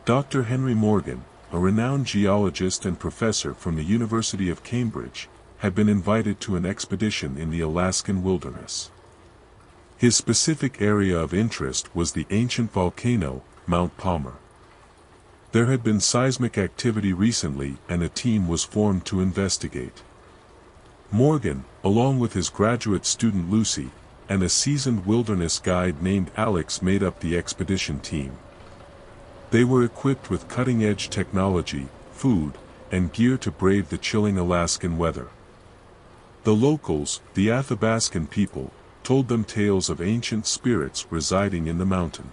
Dr. Henry Morgan, a renowned geologist and professor from the University of Cambridge, had been invited to an expedition in the Alaskan wilderness. His specific area of interest was the ancient volcano, Mount Palmer. There had been seismic activity recently and a team was formed to investigate. Morgan, along with his graduate student Lucy, and a seasoned wilderness guide named Alex made up the expedition team. They were equipped with cutting-edge technology, food, and gear to brave the chilling Alaskan weather. The locals, the Athabaskan people, told them tales of ancient spirits residing in the mountain.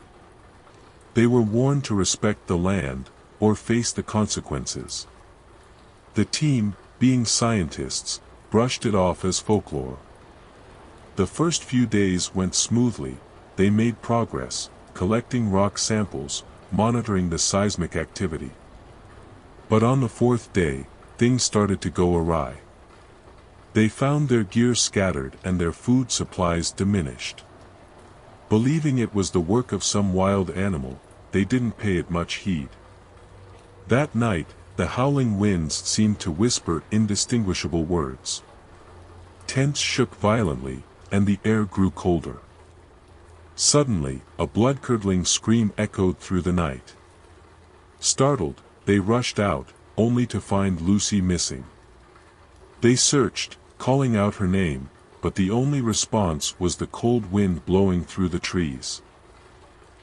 They were warned to respect the land, or face the consequences. The team, being scientists, brushed it off as folklore. The first few days went smoothly. They made progress, collecting rock samples, monitoring the seismic activity. But on the fourth day, things started to go awry. They found their gear scattered and their food supplies diminished. Believing it was the work of some wild animal, they didn't pay it much heed. That night, the howling winds seemed to whisper indistinguishable words. Tents shook violently, and the air grew colder. Suddenly, a blood-curdling scream echoed through the night. Startled, they rushed out, only to find Lucy missing. They searched, calling out her name, but the only response was the cold wind blowing through the trees.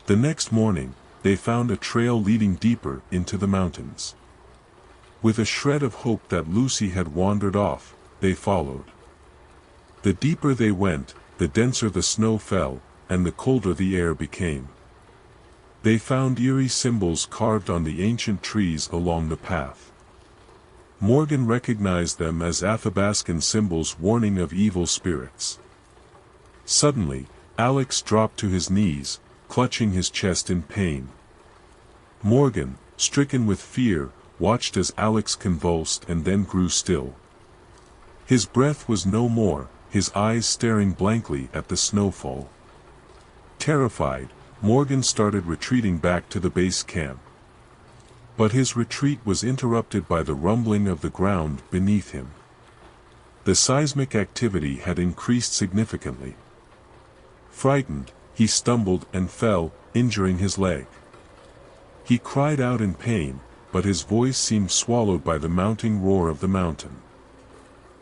The next morning, they found a trail leading deeper into the mountains. With a shred of hope that Lucy had wandered off, they followed. The deeper they went, the denser the snow fell, and the colder the air became. They found eerie symbols carved on the ancient trees along the path. Morgan recognized them as Athabaskan symbols warning of evil spirits. Suddenly, Alex dropped to his knees, clutching his chest in pain. Morgan, stricken with fear, watched as Alex convulsed and then grew still. His breath was no more, his eyes staring blankly at the snowfall. Terrified, Morgan started retreating back to the base camp. But his retreat was interrupted by the rumbling of the ground beneath him. The seismic activity had increased significantly. Frightened, he stumbled and fell, injuring his leg. He cried out in pain, but his voice seemed swallowed by the mounting roar of the mountain.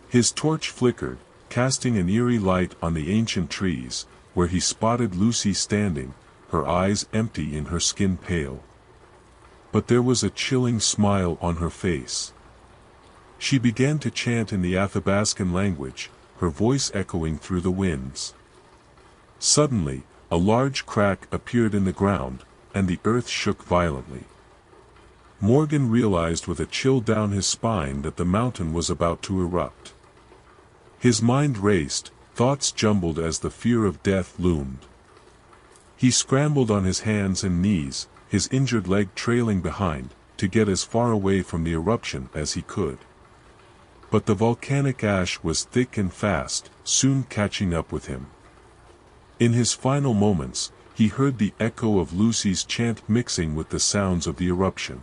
His torch flickered, casting an eerie light on the ancient trees, where he spotted Lucy standing, her eyes empty and her skin pale. But there was a chilling smile on her face. She began to chant in the Athabaskan language, her voice echoing through the winds. Suddenly, a large crack appeared in the ground, and the earth shook violently. Morgan realized with a chill down his spine that the mountain was about to erupt. His mind raced, thoughts jumbled as the fear of death loomed. He scrambled on his hands and knees, his injured leg trailing behind, to get as far away from the eruption as he could. But the volcanic ash was thick and fast, soon catching up with him. In his final moments, he heard the echo of Lucy's chant mixing with the sounds of the eruption.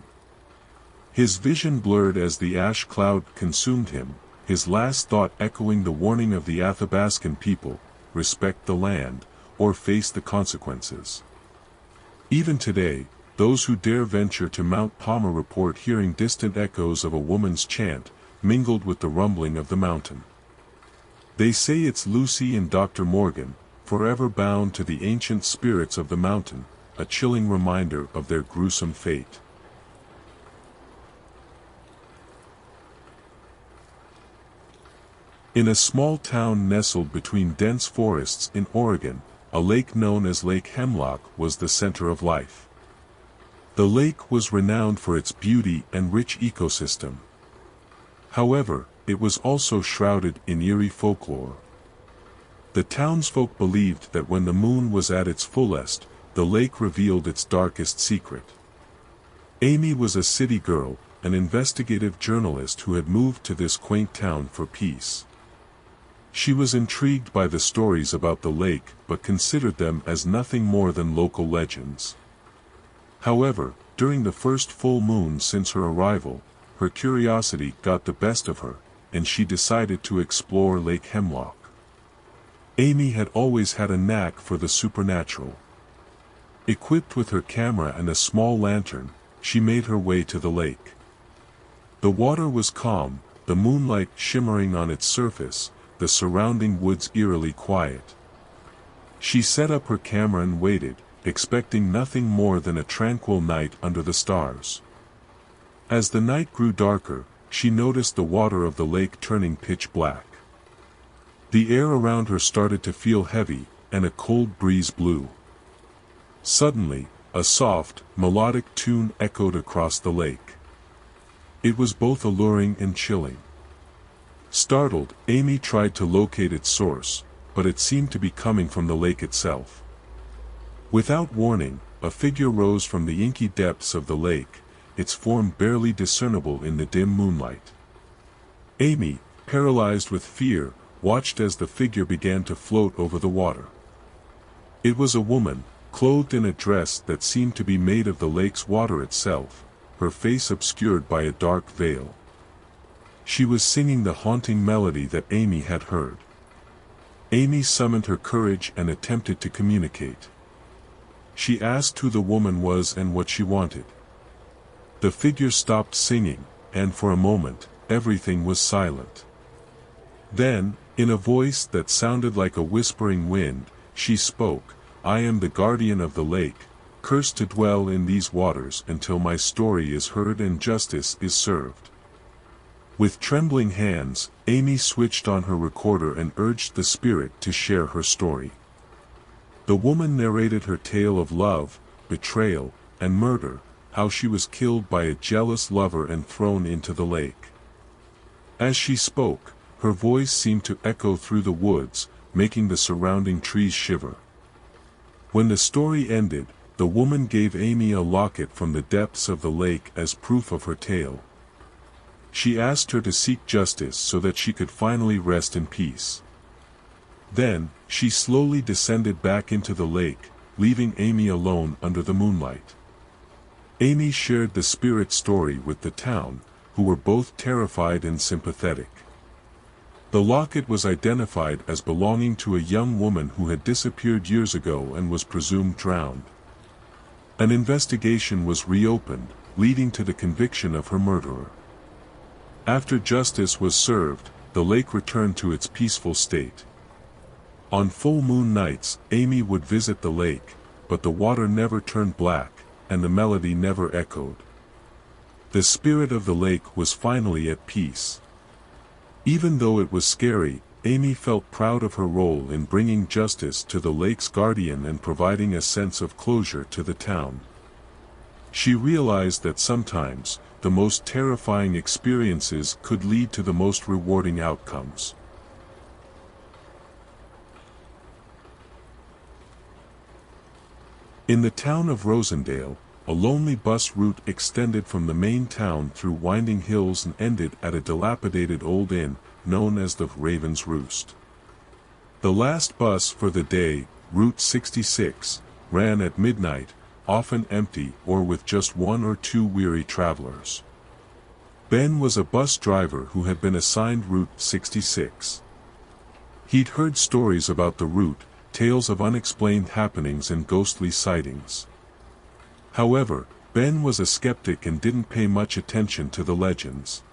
His vision blurred as the ash cloud consumed him, his last thought echoing the warning of the Athabaskan people: respect the land, or face the consequences. Even today, those who dare venture to Mount Palmer report hearing distant echoes of a woman's chant, mingled with the rumbling of the mountain. They say it's Lucy and Dr. Morgan, forever bound to the ancient spirits of the mountain, a chilling reminder of their gruesome fate. In a small town nestled between dense forests in Oregon, a lake known as Lake Hemlock was the center of life. The lake was renowned for its beauty and rich ecosystem. However, it was also shrouded in eerie folklore. The townsfolk believed that when the moon was at its fullest, the lake revealed its darkest secret. Amy was a city girl, an investigative journalist who had moved to this quaint town for peace. She was intrigued by the stories about the lake but considered them as nothing more than local legends. However, During the first full moon since her arrival, her curiosity got the best of her, and she decided to explore Lake Hemlock. Amy had always had a knack for the supernatural. Equipped with her camera and a small lantern, she made her way to the lake. The water was calm, the moonlight shimmering on its surface, the surrounding woods eerily quiet. She set up her camera and waited, expecting nothing more than a tranquil night under the stars. As the night grew darker, she noticed the water of the lake turning pitch black. The air around her started to feel heavy, and a cold breeze blew. Suddenly, a soft, melodic tune echoed across the lake. It was both alluring and chilling. Startled, Amy tried to locate its source, but it seemed to be coming from the lake itself. Without warning, a figure rose from the inky depths of the lake, its form barely discernible in the dim moonlight. Amy, paralyzed with fear, watched as the figure began to float over the water. It was a woman, clothed in a dress that seemed to be made of the lake's water itself, her face obscured by a dark veil. She was singing the haunting melody that Amy had heard. Amy summoned her courage and attempted to communicate. She asked who the woman was and what she wanted. The figure stopped singing, and for a moment, everything was silent. Then, in a voice that sounded like a whispering wind, she spoke, "I am the guardian of the lake, cursed to dwell in these waters until my story is heard and justice is served." With trembling hands, Amy switched on her recorder and urged the spirit to share her story. The woman narrated her tale of love, betrayal, and murder, how she was killed by a jealous lover and thrown into the lake. As she spoke, her voice seemed to echo through the woods, making the surrounding trees shiver. When the story ended, the woman gave Amy a locket from the depths of the lake as proof of her tale. She asked her to seek justice so that she could finally rest in peace. Then, she slowly descended back into the lake, leaving Amy alone under the moonlight. Amy shared the spirit's story with the town, who were both terrified and sympathetic. The locket was identified as belonging to a young woman who had disappeared years ago and was presumed drowned. An investigation was reopened, leading to the conviction of her murderer. After justice was served, the lake returned to its peaceful state. On full moon nights, Amy would visit the lake, but the water never turned black, and the melody never echoed. The spirit of the lake was finally at peace. Even though it was scary, Amy felt proud of her role in bringing justice to the lake's guardian and providing a sense of closure to the town. She realized that sometimes, the most terrifying experiences could lead to the most rewarding outcomes. In the town of Rosendale, a lonely bus route extended from the main town through winding hills and ended at a dilapidated old inn, known as the Raven's Roost. The last bus for the day, Route 66, ran at midnight, often empty or with just one or two weary travelers. Ben was a bus driver who had been assigned Route 66. He'd heard stories about the route, tales of unexplained happenings and ghostly sightings. However, Ben was a skeptic and didn't pay much attention to the legends.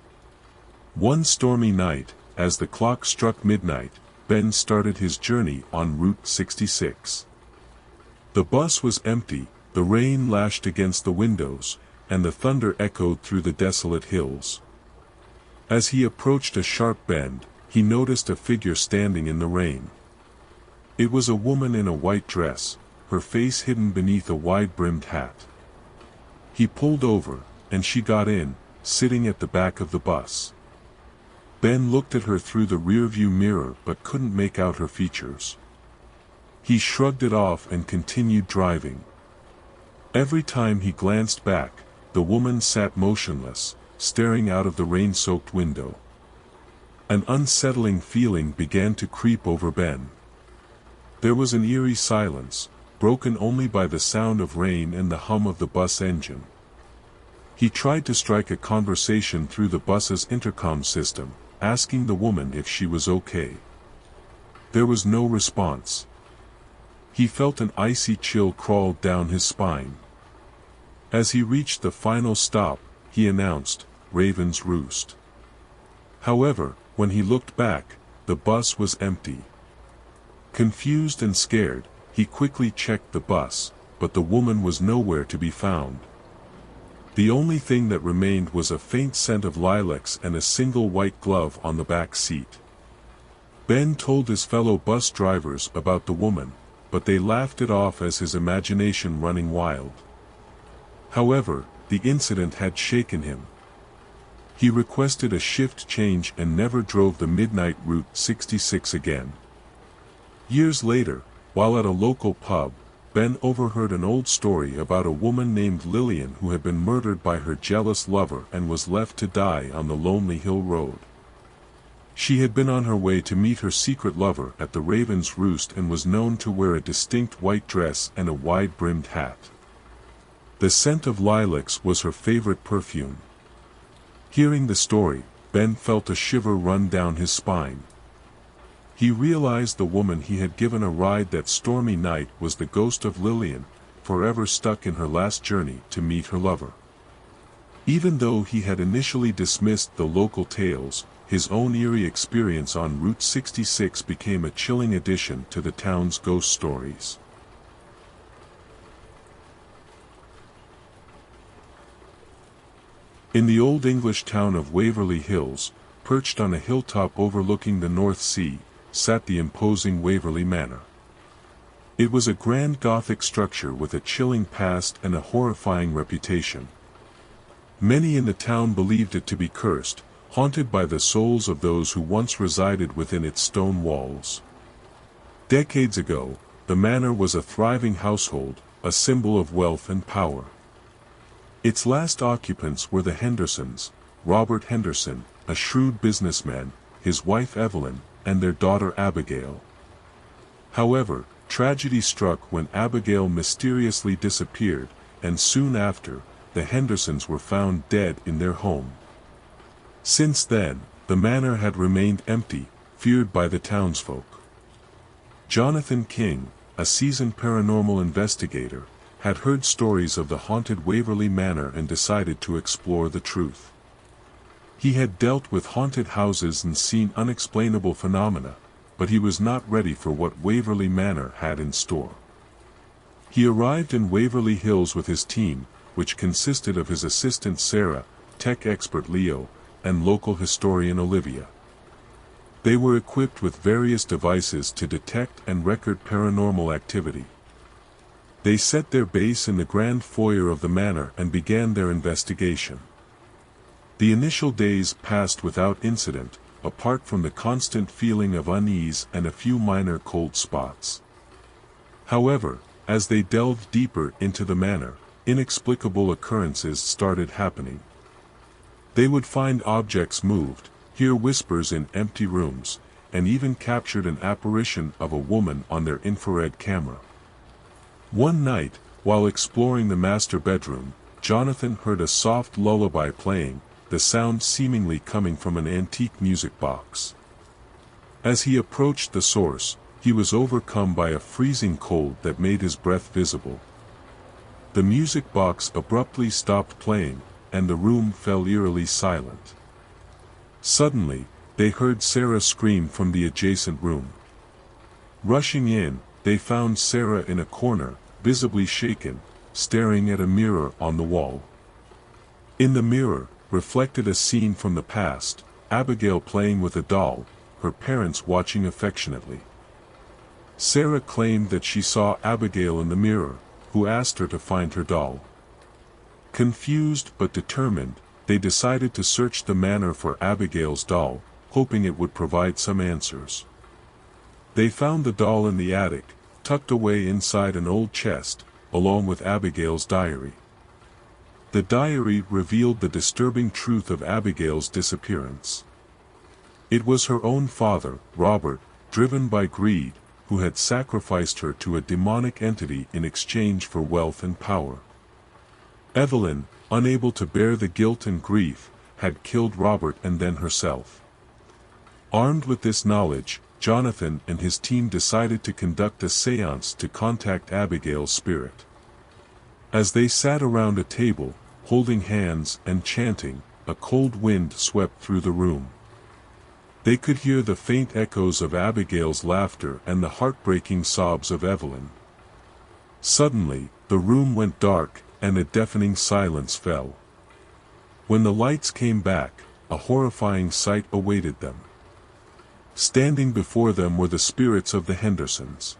One stormy night, as the clock struck midnight, Ben started his journey on Route 66. The bus was empty, the rain lashed against the windows, and the thunder echoed through the desolate hills. As he approached a sharp bend, he noticed a figure standing in the rain. It was a woman in a white dress, her face hidden beneath a wide-brimmed hat. He pulled over, and she got in, sitting at the back of the bus. Ben looked at her through the rearview mirror but couldn't make out her features. He shrugged it off and continued driving. Every time he glanced back, the woman sat motionless, staring out of the rain-soaked window. An unsettling feeling began to creep over Ben. There was an eerie silence, broken only by the sound of rain and the hum of the bus engine. He tried to strike a conversation through the bus's intercom system, asking the woman if she was okay. There was no response. He felt an icy chill crawl down his spine. As he reached the final stop, he announced, "Raven's Roost." However, when he looked back, the bus was empty. Confused and scared, he quickly checked the bus, but the woman was nowhere to be found. The only thing that remained was a faint scent of lilacs and a single white glove on the back seat. Ben told his fellow bus drivers about the woman, but they laughed it off as his imagination running wild. However, the incident had shaken him. He requested a shift change and never drove the midnight Route 66 again. Years later, while at a local pub, Ben overheard an old story about a woman named Lillian who had been murdered by her jealous lover and was left to die on the lonely hill road. She had been on her way to meet her secret lover at the Raven's Roost and was known to wear a distinct white dress and a wide-brimmed hat. The scent of lilacs was her favorite perfume. Hearing the story, Ben felt a shiver run down his spine. He realized the woman he had given a ride that stormy night was the ghost of Lillian, forever stuck in her last journey to meet her lover. Even though he had initially dismissed the local tales, his own eerie experience on Route 66 became a chilling addition to the town's ghost stories. In the old English town of Waverly Hills, perched on a hilltop overlooking the North Sea, sat the imposing Waverly Manor. It was a grand Gothic structure with a chilling past and a horrifying reputation. Many in the town believed it to be cursed, haunted by the souls of those who once resided within its stone walls. Decades ago, the manor was a thriving household, a symbol of wealth and power. Its last occupants were the Hendersons, Robert Henderson, a shrewd businessman, his wife Evelyn, and their daughter Abigail. However, tragedy struck when Abigail mysteriously disappeared, and soon after, the Hendersons were found dead in their home. Since then, the manor had remained empty, feared by the townsfolk. Jonathan King, a seasoned paranormal investigator, had heard stories of the haunted Waverly Manor and decided to explore the truth. He had dealt with haunted houses and seen unexplainable phenomena, but he was not ready for what Waverly Manor had in store. He arrived in Waverly Hills with his team, which consisted of his assistant Sarah, tech expert Leo, and local historian Olivia. They were equipped with various devices to detect and record paranormal activity. They set their base in the grand foyer of the manor and began their investigation. The initial days passed without incident, apart from the constant feeling of unease and a few minor cold spots. However, as they delved deeper into the manor, inexplicable occurrences started happening. They would find objects moved, hear whispers in empty rooms, and even captured an apparition of a woman on their infrared camera. One night, while exploring the master bedroom, Jonathan heard a soft lullaby playing, the sound seemingly coming from an antique music box. As he approached the source, he was overcome by a freezing cold that made his breath visible. The music box abruptly stopped playing, and the room fell eerily silent. Suddenly, they heard Sarah scream from the adjacent room. Rushing in, they found Sarah in a corner, visibly shaken, staring at a mirror on the wall. In the mirror, reflected a scene from the past, Abigail playing with a doll, her parents watching affectionately. Sarah claimed that she saw Abigail in the mirror, who asked her to find her doll. Confused but determined, they decided to search the manor for Abigail's doll, hoping it would provide some answers. They found the doll in the attic, tucked away inside an old chest, along with Abigail's diary. The diary revealed the disturbing truth of Abigail's disappearance. It was her own father, Robert, driven by greed, who had sacrificed her to a demonic entity in exchange for wealth and power. Evelyn, unable to bear the guilt and grief, had killed Robert and then herself. Armed with this knowledge, Jonathan and his team decided to conduct a séance to contact Abigail's spirit. As they sat around a table, holding hands and chanting, a cold wind swept through the room. They could hear the faint echoes of Abigail's laughter and the heartbreaking sobs of Evelyn. Suddenly, the room went dark, and a deafening silence fell. When the lights came back, a horrifying sight awaited them. Standing before them were the spirits of the Hendersons.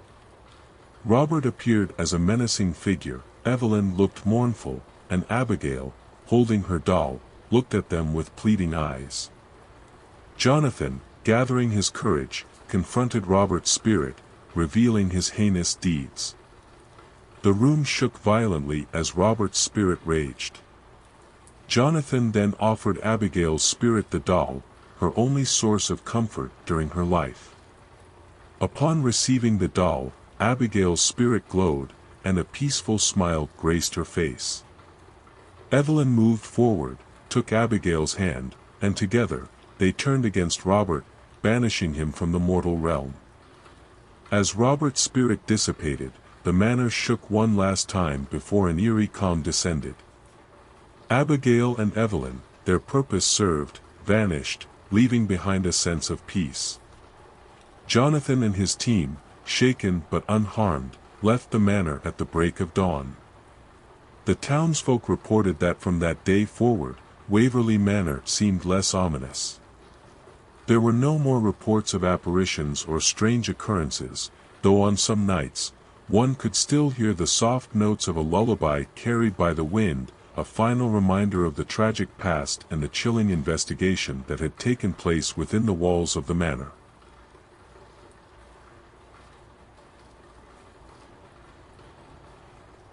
Robert appeared as a menacing figure, Evelyn looked mournful, and Abigail, holding her doll, looked at them with pleading eyes. Jonathan, gathering his courage, confronted Robert's spirit, revealing his heinous deeds. The room shook violently as Robert's spirit raged. Jonathan then offered Abigail's spirit the doll, her only source of comfort during her life. Upon receiving the doll, Abigail's spirit glowed, and a peaceful smile graced her face. Evelyn moved forward, took Abigail's hand, and together, they turned against Robert, banishing him from the mortal realm. As Robert's spirit dissipated, the manor shook one last time before an eerie calm descended. Abigail and Evelyn, their purpose served, vanished, leaving behind a sense of peace. Jonathan and his team, shaken but unharmed, left the manor at the break of dawn. The townsfolk reported that from that day forward, Waverley Manor seemed less ominous. There were no more reports of apparitions or strange occurrences, though on some nights, one could still hear the soft notes of a lullaby carried by the wind, a final reminder of the tragic past and the chilling investigation that had taken place within the walls of the manor.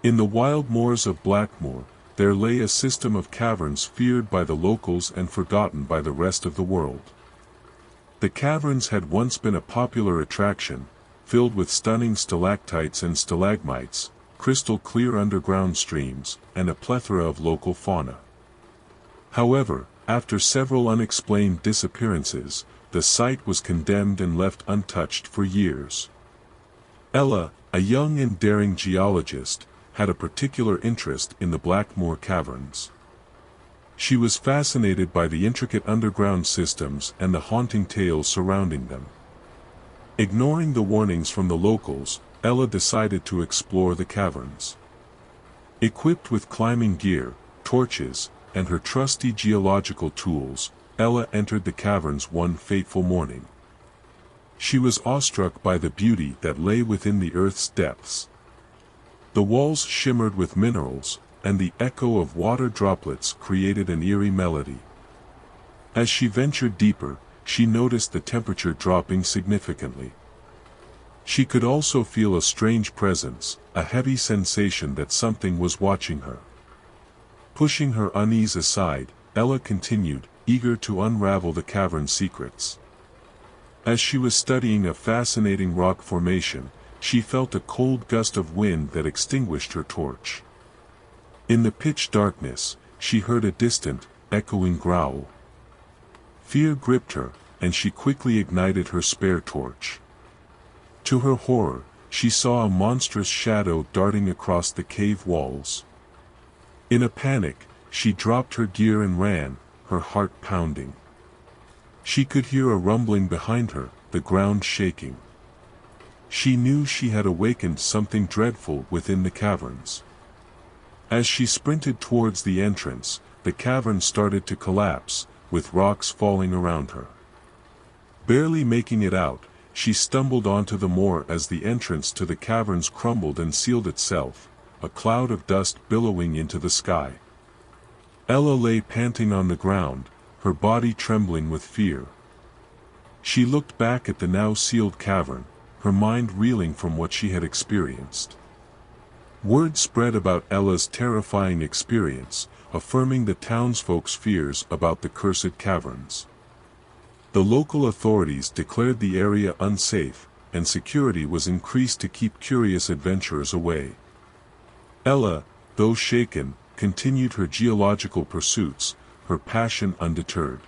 In the wild moors of Blackmoor, there lay a system of caverns feared by the locals and forgotten by the rest of the world. The caverns had once been a popular attraction, filled with stunning stalactites and stalagmites, crystal-clear underground streams, and a plethora of local fauna. However, after several unexplained disappearances, the site was condemned and left untouched for years. Ella, a young and daring geologist, had a particular interest in the Blackmoor caverns. She was fascinated by the intricate underground systems and the haunting tales surrounding them. Ignoring the warnings from the locals, Ella decided to explore the caverns. Equipped with climbing gear, torches, and her trusty geological tools, Ella entered the caverns one fateful morning. She was awestruck by the beauty that lay within the earth's depths. The walls shimmered with minerals, and the echo of water droplets created an eerie melody. As she ventured deeper, she noticed the temperature dropping significantly. She could also feel a strange presence, a heavy sensation that something was watching her. Pushing her unease aside, Ella continued, eager to unravel the cavern's secrets. As she was studying a fascinating rock formation, she felt a cold gust of wind that extinguished her torch. In the pitch darkness, she heard a distant, echoing growl. Fear gripped her, and she quickly ignited her spare torch. To her horror, she saw a monstrous shadow darting across the cave walls. In a panic, she dropped her gear and ran, her heart pounding. She could hear a rumbling behind her, the ground shaking. She knew she had awakened something dreadful within the caverns. As she sprinted towards the entrance, the cavern started to collapse, with rocks falling around her. Barely making it out, she stumbled onto the moor as the entrance to the caverns crumbled and sealed itself, a cloud of dust billowing into the sky. Ella lay panting on the ground, her body trembling with fear. She looked back at the now sealed cavern, her mind reeling from what she had experienced. Word spread about Ella's terrifying experience, affirming the townsfolk's fears about the cursed caverns. The local authorities declared the area unsafe, and security was increased to keep curious adventurers away. Ella, though shaken, continued her geological pursuits, her passion undeterred.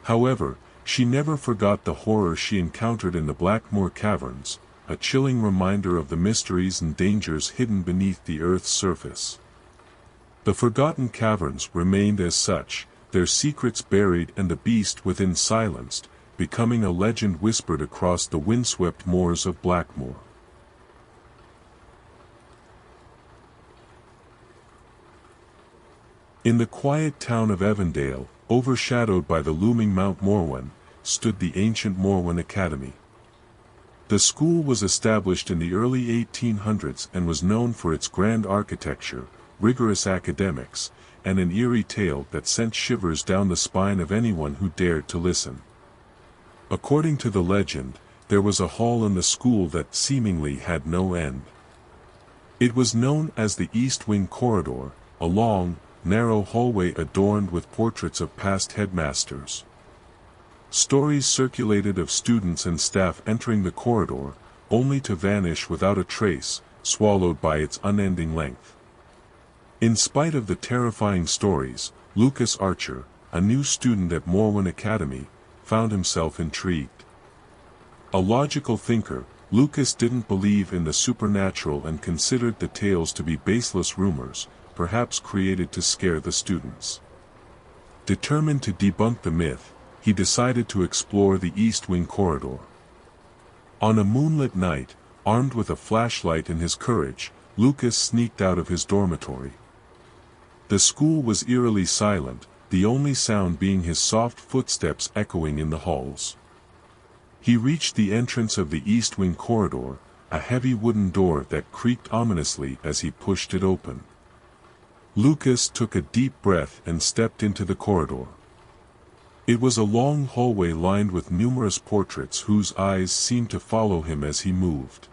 However, she never forgot the horror she encountered in the Blackmoor Caverns, a chilling reminder of the mysteries and dangers hidden beneath the Earth's surface. The forgotten caverns remained as such, their secrets buried and the beast within silenced, becoming a legend whispered across the windswept moors of Blackmoor. In the quiet town of Evandale, overshadowed by the looming Mount Morwen, stood the ancient Morwen Academy. The school was established in the early 1800s and was known for its grand architecture, rigorous academics, and an eerie tale that sent shivers down the spine of anyone who dared to listen. According to the legend, there was a hall in the school that seemingly had no end. It was known as the East Wing Corridor, a long, narrow hallway adorned with portraits of past headmasters. Stories circulated of students and staff entering the corridor, only to vanish without a trace, swallowed by its unending length. In spite of the terrifying stories, Lucas Archer, a new student at Morwen Academy, found himself intrigued. A logical thinker, Lucas didn't believe in the supernatural and considered the tales to be baseless rumors, perhaps created to scare the students. Determined to debunk the myth, he decided to explore the East Wing Corridor. On a moonlit night, armed with a flashlight and his courage, Lucas sneaked out of his dormitory. The school was eerily silent, the only sound being his soft footsteps echoing in the halls. He reached the entrance of the East Wing Corridor, a heavy wooden door that creaked ominously as he pushed it open. Lucas took a deep breath and stepped into the corridor. It was a long hallway lined with numerous portraits whose eyes seemed to follow him as he moved.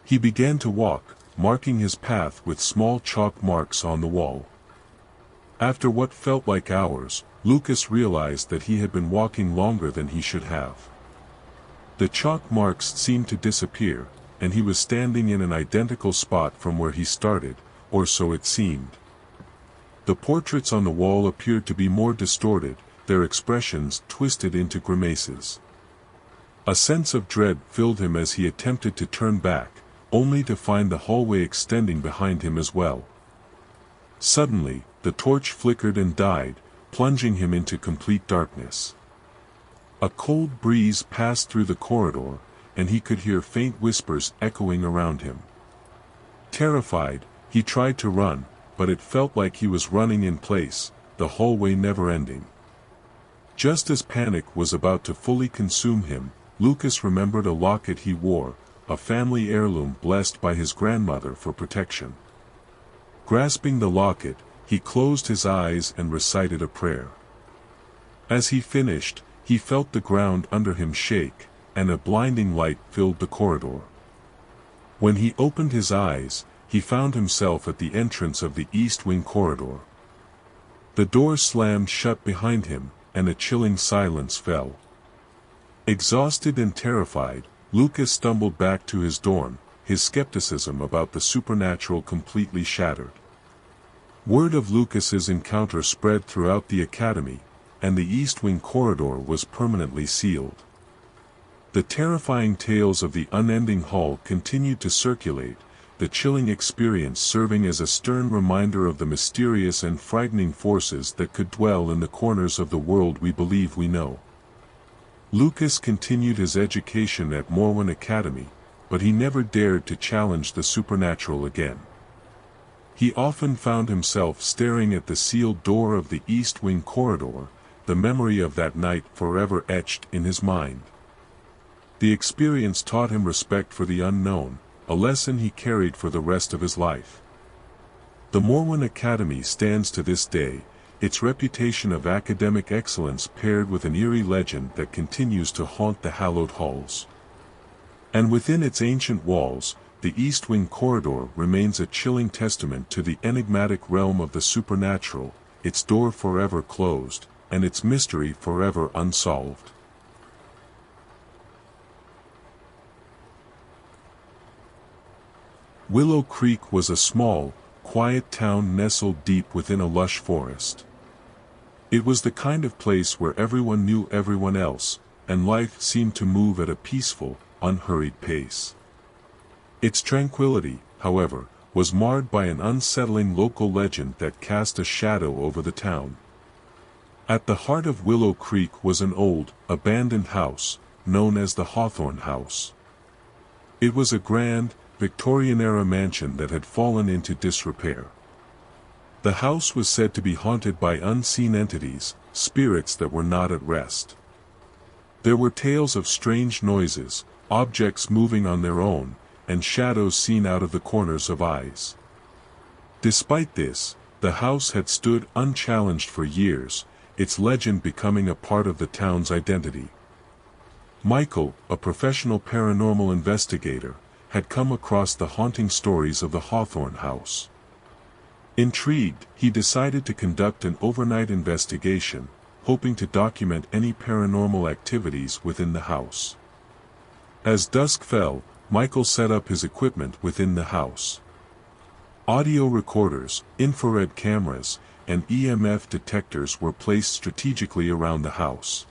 He began to walk, marking his path with small chalk marks on the wall. After what felt like hours, Lucas realized that he had been walking longer than he should have. The chalk marks seemed to disappear, and he was standing in an identical spot from where he started, or so it seemed. The portraits on the wall appeared to be more distorted, their expressions twisted into grimaces. A sense of dread filled him as he attempted to turn back, only to find the hallway extending behind him as well. Suddenly, the torch flickered and died, plunging him into complete darkness. A cold breeze passed through the corridor, and he could hear faint whispers echoing around him. Terrified, he tried to run, but it felt like he was running in place, the hallway never ending. Just as panic was about to fully consume him, Lucas remembered a locket he wore, a family heirloom blessed by his grandmother for protection. Grasping the locket, he closed his eyes and recited a prayer. As he finished, he felt the ground under him shake, and a blinding light filled the corridor. When he opened his eyes, he found himself at the entrance of the East Wing Corridor. The door slammed shut behind him, and a chilling silence fell. Exhausted and terrified, Lucas stumbled back to his dorm, his skepticism about the supernatural completely shattered. Word of Lucas's encounter spread throughout the academy, and the East Wing Corridor was permanently sealed. The terrifying tales of the unending hall continued to circulate, the chilling experience serving as a stern reminder of the mysterious and frightening forces that could dwell in the corners of the world we believe we know. Lucas continued his education at Morwen Academy, but he never dared to challenge the supernatural again. He often found himself staring at the sealed door of the East Wing Corridor, the memory of that night forever etched in his mind. The experience taught him respect for the unknown, a lesson he carried for the rest of his life. The Morwen Academy stands to this day, its reputation of academic excellence paired with an eerie legend that continues to haunt the hallowed halls. And within its ancient walls, the East Wing Corridor remains a chilling testament to the enigmatic realm of the supernatural, its door forever closed, and its mystery forever unsolved. Willow Creek was a small, quiet town nestled deep within a lush forest. It was the kind of place where everyone knew everyone else, and life seemed to move at a peaceful, unhurried pace. Its tranquility, however, was marred by an unsettling local legend that cast a shadow over the town. At the heart of Willow Creek was an old, abandoned house, known as the Hawthorne House. It was a grand, Victorian-era mansion that had fallen into disrepair. The house was said to be haunted by unseen entities, spirits that were not at rest. There were tales of strange noises, objects moving on their own, and shadows seen out of the corners of eyes. Despite this, the house had stood unchallenged for years, its legend becoming a part of the town's identity. Michael, a professional paranormal investigator, had come across the haunting stories of the Hawthorne House. Intrigued, he decided to conduct an overnight investigation, hoping to document any paranormal activities within the house. As dusk fell, Michael set up his equipment within the house. Audio recorders, infrared cameras, and EMF detectors were placed strategically around the house.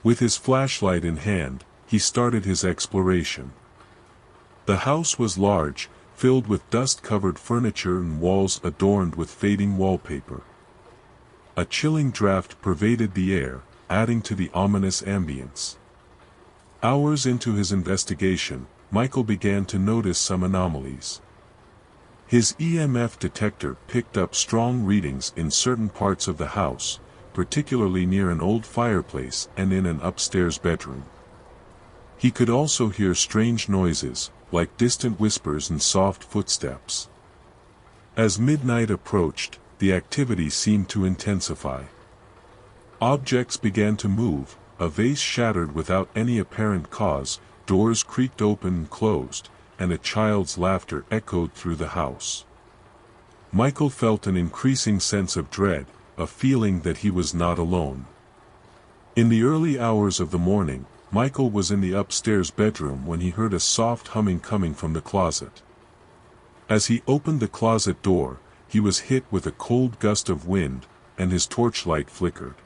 With his flashlight in hand, he started his exploration. The house was large, filled with dust-covered furniture and walls adorned with fading wallpaper. A chilling draft pervaded the air, adding to the ominous ambience. Hours into his investigation, Michael began to notice some anomalies. His EMF detector picked up strong readings in certain parts of the house, particularly near an old fireplace and in an upstairs bedroom. He could also hear strange noises, like distant whispers and soft footsteps. As midnight approached, the activity seemed to intensify. Objects began to move, a vase shattered without any apparent cause, doors creaked open and closed, and a child's laughter echoed through the house. Michael felt an increasing sense of dread, a feeling that he was not alone. In the early hours of the morning, Michael was in the upstairs bedroom when he heard a soft humming coming from the closet. As he opened the closet door, he was hit with a cold gust of wind, and his torchlight flickered.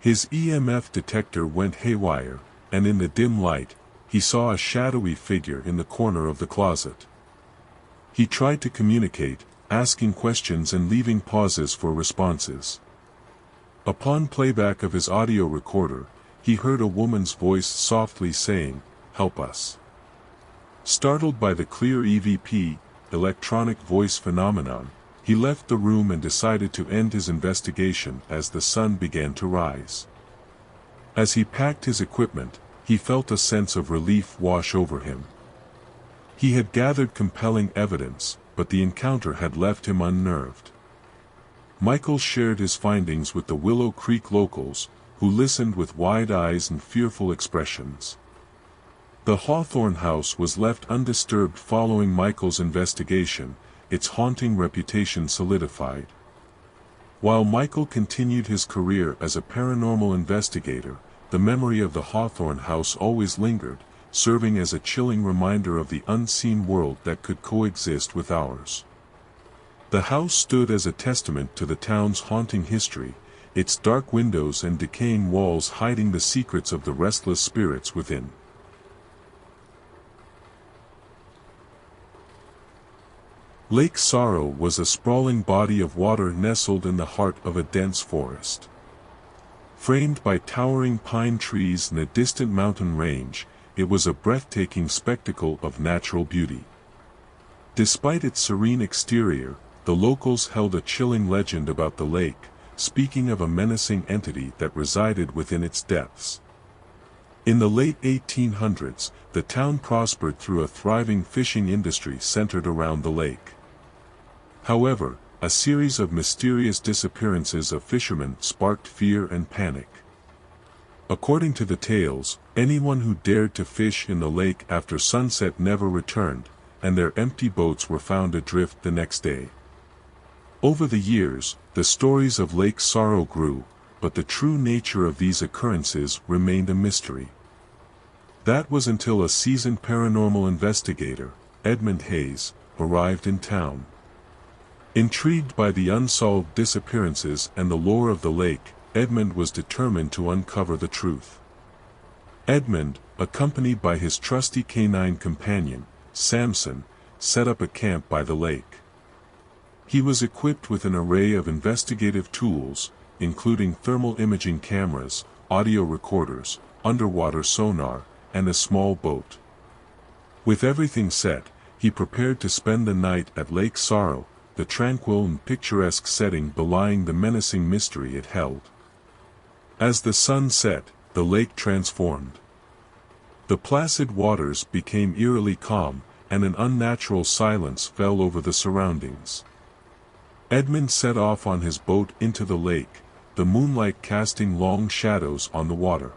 His EMF detector went haywire, and in the dim light, he saw a shadowy figure in the corner of the closet. He tried to communicate, asking questions and leaving pauses for responses. Upon playback of his audio recorder, he heard a woman's voice softly saying, "Help us." Startled by the clear EVP, electronic voice phenomenon, he left the room and decided to end his investigation as the sun began to rise. As he packed his equipment, he felt a sense of relief wash over him. He had gathered compelling evidence, but the encounter had left him unnerved. Michael shared his findings with the Willow Creek locals, who listened with wide eyes and fearful expressions. The Hawthorne House was left undisturbed following Michael's investigation, its haunting reputation solidified. While Michael continued his career as a paranormal investigator, the memory of the Hawthorne House always lingered, serving as a chilling reminder of the unseen world that could coexist with ours. The house stood as a testament to the town's haunting history, its dark windows and decaying walls hiding the secrets of the restless spirits within. Lake Sorrow was a sprawling body of water nestled in the heart of a dense forest. Framed by towering pine trees and a distant mountain range, it was a breathtaking spectacle of natural beauty. Despite its serene exterior, the locals held a chilling legend about the lake, speaking of a menacing entity that resided within its depths. In the late 1800s, the town prospered through a thriving fishing industry centered around the lake. However, a series of mysterious disappearances of fishermen sparked fear and panic. According to the tales, anyone who dared to fish in the lake after sunset never returned, and their empty boats were found adrift the next day. Over the years, the stories of Lake Sorrow grew, but the true nature of these occurrences remained a mystery. That was until a seasoned paranormal investigator, Edmund Hayes, arrived in town. Intrigued by the unsolved disappearances and the lore of the lake, Edmund was determined to uncover the truth. Edmund, accompanied by his trusty canine companion, Samson, set up a camp by the lake. He was equipped with an array of investigative tools, including thermal imaging cameras, audio recorders, underwater sonar, and a small boat. With everything set, he prepared to spend the night at Lake Sorrow, the tranquil and picturesque setting belying the menacing mystery it held. As the sun set, the lake transformed. The placid waters became eerily calm, and an unnatural silence fell over the surroundings. Edmund set off on his boat into the lake, the moonlight casting long shadows on the water.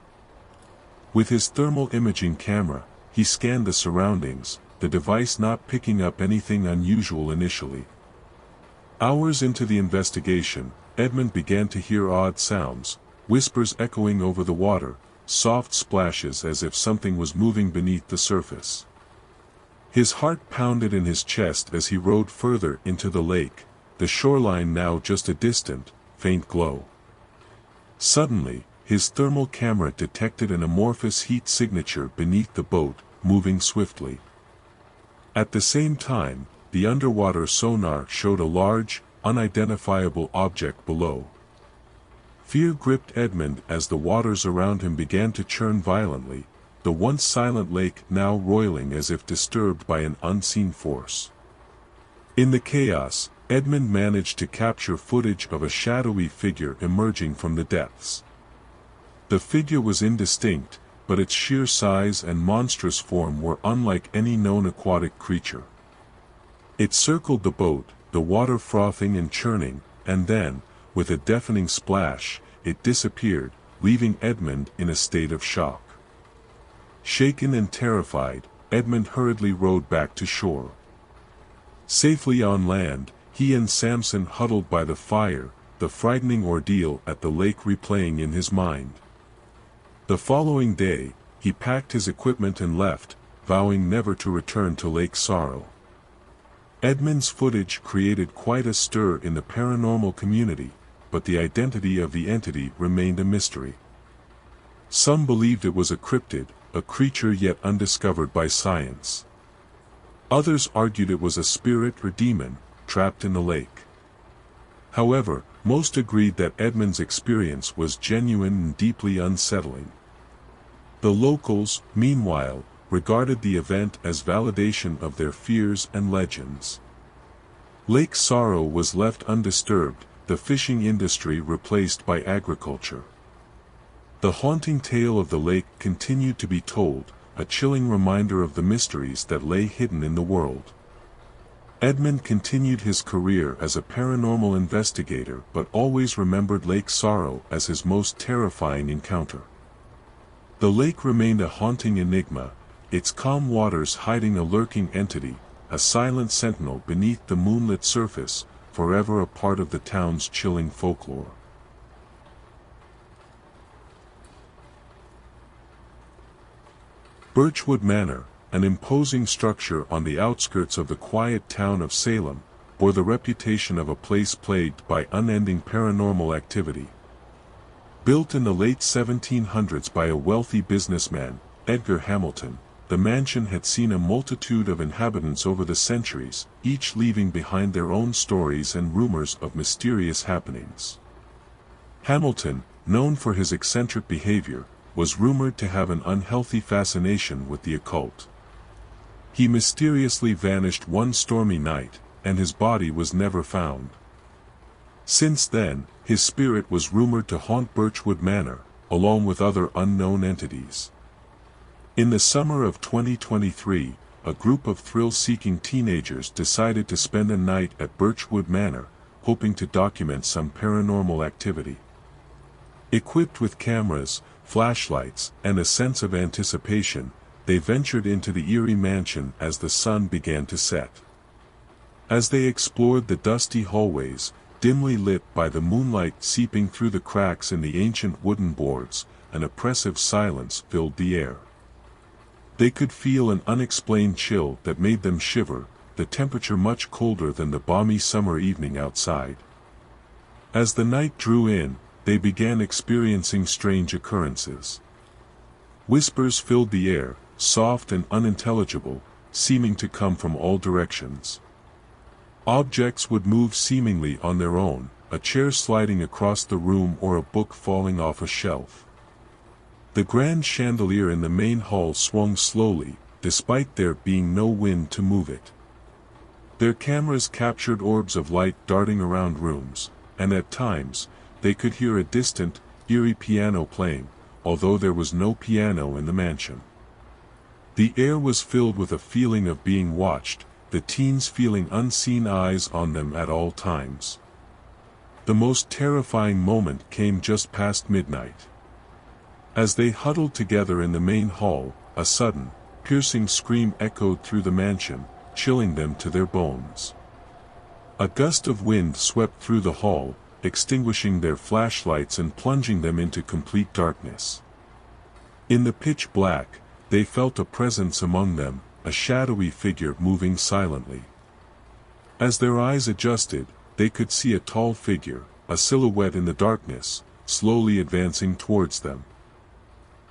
With his thermal imaging camera, he scanned the surroundings, the device not picking up anything unusual initially. Hours into the investigation, Edmund began to hear odd sounds, whispers echoing over the water, soft splashes as if something was moving beneath the surface. His heart pounded in his chest as he rowed further into the lake, the shoreline now just a distant, faint glow. Suddenly, his thermal camera detected an amorphous heat signature beneath the boat, moving swiftly. At the same time, the underwater sonar showed a large, unidentifiable object below. Fear gripped Edmund as the waters around him began to churn violently, the once silent lake now roiling as if disturbed by an unseen force. In the chaos, Edmund managed to capture footage of a shadowy figure emerging from the depths. The figure was indistinct, but its sheer size and monstrous form were unlike any known aquatic creature. It circled the boat, the water frothing and churning, and then, with a deafening splash, it disappeared, leaving Edmund in a state of shock. Shaken and terrified, Edmund hurriedly rowed back to shore. Safely on land, he and Samson huddled by the fire, the frightening ordeal at the lake replaying in his mind. The following day, he packed his equipment and left, vowing never to return to Lake Sorrow. Edmund's footage created quite a stir in the paranormal community, but the identity of the entity remained a mystery. Some believed it was a cryptid, a creature yet undiscovered by science. Others argued it was a spirit or demon, trapped in the lake. However, most agreed that Edmund's experience was genuine and deeply unsettling. The locals, meanwhile, regarded the event as validation of their fears and legends. Lake Sorrow was left undisturbed, the fishing industry replaced by agriculture. The haunting tale of the lake continued to be told, a chilling reminder of the mysteries that lay hidden in the world. Edmund continued his career as a paranormal investigator but always remembered Lake Sorrow as his most terrifying encounter. The lake remained a haunting enigma, its calm waters hiding a lurking entity, a silent sentinel beneath the moonlit surface, forever a part of the town's chilling folklore. Birchwood Manor, an imposing structure on the outskirts of the quiet town of Salem, bore the reputation of a place plagued by unending paranormal activity. Built in the late 1700s by a wealthy businessman, Edgar Hamilton, the mansion had seen a multitude of inhabitants over the centuries, each leaving behind their own stories and rumors of mysterious happenings. Hamilton, known for his eccentric behavior, was rumored to have an unhealthy fascination with the occult. He mysteriously vanished one stormy night, and his body was never found. Since then, his spirit was rumored to haunt Birchwood Manor, along with other unknown entities. In the summer of 2023, a group of thrill-seeking teenagers decided to spend a night at Birchwood Manor, hoping to document some paranormal activity. Equipped with cameras, flashlights, and a sense of anticipation, they ventured into the eerie mansion as the sun began to set. As they explored the dusty hallways, dimly lit by the moonlight seeping through the cracks in the ancient wooden boards, an oppressive silence filled the air. They could feel an unexplained chill that made them shiver, the temperature much colder than the balmy summer evening outside. As the night drew in, they began experiencing strange occurrences. Whispers filled the air, soft and unintelligible, seeming to come from all directions. Objects would move seemingly on their own, a chair sliding across the room or a book falling off a shelf. The grand chandelier in the main hall swung slowly, despite there being no wind to move it. Their cameras captured orbs of light darting around rooms, and at times, they could hear a distant, eerie piano playing, although there was no piano in the mansion. The air was filled with a feeling of being watched, the teens feeling unseen eyes on them at all times. The most terrifying moment came just past midnight. As they huddled together in the main hall, a sudden, piercing scream echoed through the mansion, chilling them to their bones. A gust of wind swept through the hall, extinguishing their flashlights and plunging them into complete darkness. In the pitch black, they felt a presence among them, a shadowy figure moving silently. As their eyes adjusted, they could see a tall figure, a silhouette in the darkness, slowly advancing towards them.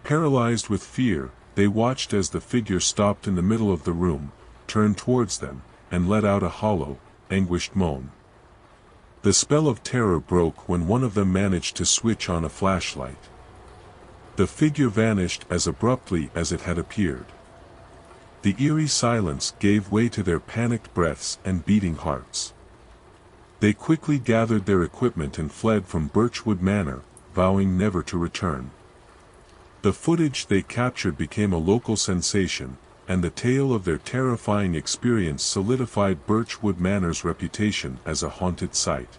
Paralyzed with fear, they watched as the figure stopped in the middle of the room, turned towards them, and let out a hollow, anguished moan. The spell of terror broke when one of them managed to switch on a flashlight. The figure vanished as abruptly as it had appeared. The eerie silence gave way to their panicked breaths and beating hearts. They quickly gathered their equipment and fled from Birchwood Manor, vowing never to return. The footage they captured became a local sensation, and the tale of their terrifying experience solidified Birchwood Manor's reputation as a haunted site.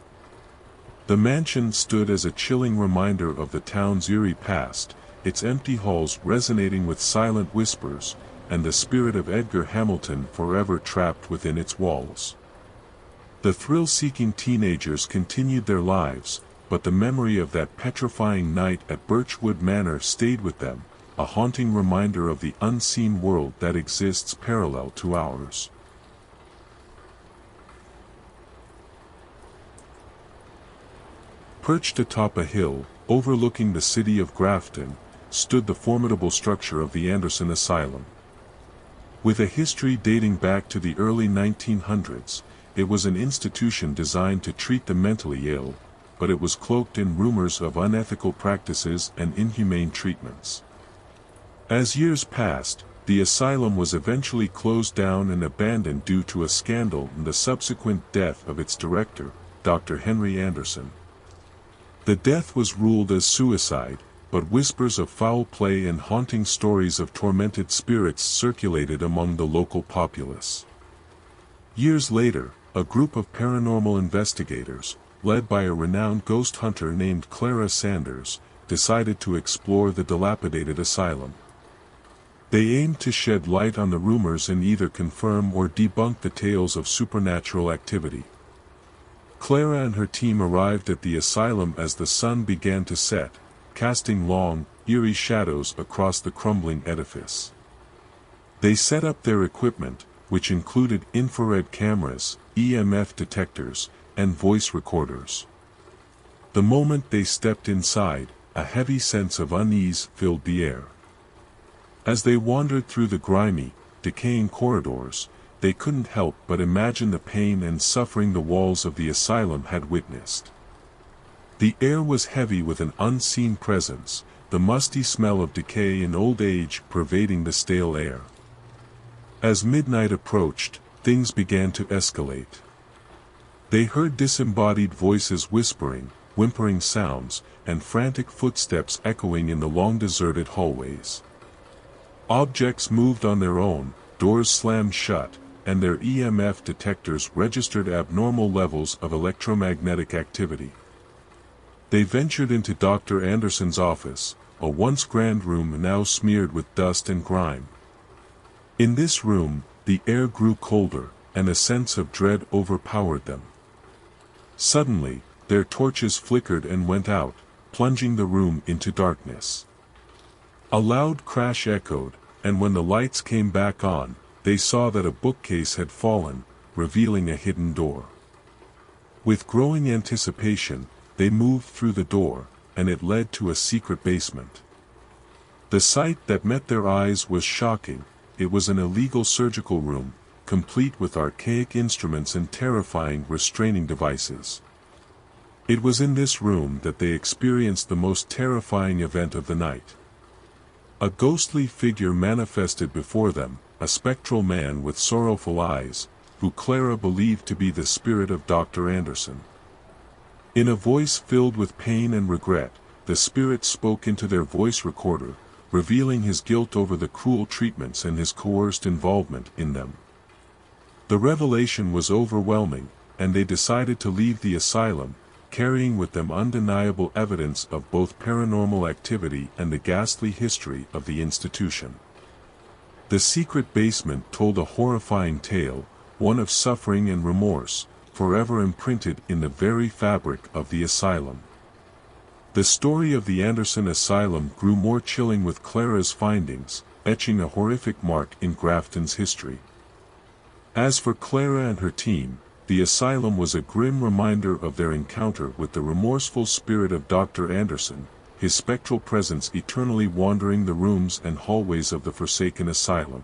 The mansion stood as a chilling reminder of the town's eerie past, its empty halls resonating with silent whispers, and the spirit of Edgar Hamilton forever trapped within its walls. The thrill-seeking teenagers continued their lives, but the memory of that petrifying night at Birchwood Manor stayed with them, a haunting reminder of the unseen world that exists parallel to ours. Perched atop a hill, overlooking the city of Grafton, stood the formidable structure of the Anderson Asylum. With a history dating back to the early 1900s, it was an institution designed to treat the mentally ill, but it was cloaked in rumors of unethical practices and inhumane treatments. As years passed, the asylum was eventually closed down and abandoned due to a scandal and the subsequent death of its director, Dr. Henry Anderson. The death was ruled as suicide, but whispers of foul play and haunting stories of tormented spirits circulated among the local populace. Years later, a group of paranormal investigators, led by a renowned ghost hunter named Clara Sanders, decided to explore the dilapidated asylum. They aimed to shed light on the rumors and either confirm or debunk the tales of supernatural activity. Clara and her team arrived at the asylum as the sun began to set, casting long, eerie shadows across the crumbling edifice. They set up their equipment, which included infrared cameras, EMF detectors, and voice recorders. The moment they stepped inside, a heavy sense of unease filled the air. As they wandered through the grimy, decaying corridors, they couldn't help but imagine the pain and suffering the walls of the asylum had witnessed. The air was heavy with an unseen presence, the musty smell of decay and old age pervading the stale air. As midnight approached, things began to escalate. They heard disembodied voices whispering, whimpering sounds, and frantic footsteps echoing in the long deserted hallways. Objects moved on their own, doors slammed shut, and their EMF detectors registered abnormal levels of electromagnetic activity. They ventured into Dr. Anderson's office, a once grand room now smeared with dust and grime. In this room, the air grew colder, and a sense of dread overpowered them. Suddenly, their torches flickered and went out, plunging the room into darkness. A loud crash echoed, and when the lights came back on, they saw that a bookcase had fallen, revealing a hidden door. With growing anticipation, they moved through the door, and it led to a secret basement. The sight that met their eyes was shocking. It was an illegal surgical room, complete with archaic instruments and terrifying restraining devices. It was in this room that they experienced the most terrifying event of the night. A ghostly figure manifested before them, a spectral man with sorrowful eyes, who Clara believed to be the spirit of Dr. Anderson. In a voice filled with pain and regret, the spirit spoke into their voice recorder, revealing his guilt over the cruel treatments and his coerced involvement in them. The revelation was overwhelming, and they decided to leave the asylum, carrying with them undeniable evidence of both paranormal activity and the ghastly history of the institution. The secret basement told a horrifying tale, one of suffering and remorse, forever imprinted in the very fabric of the asylum. The story of the Anderson Asylum grew more chilling with Clara's findings, etching a horrific mark in Grafton's history. As for Clara and her team, the asylum was a grim reminder of their encounter with the remorseful spirit of Dr. Anderson, his spectral presence eternally wandering the rooms and hallways of the forsaken asylum.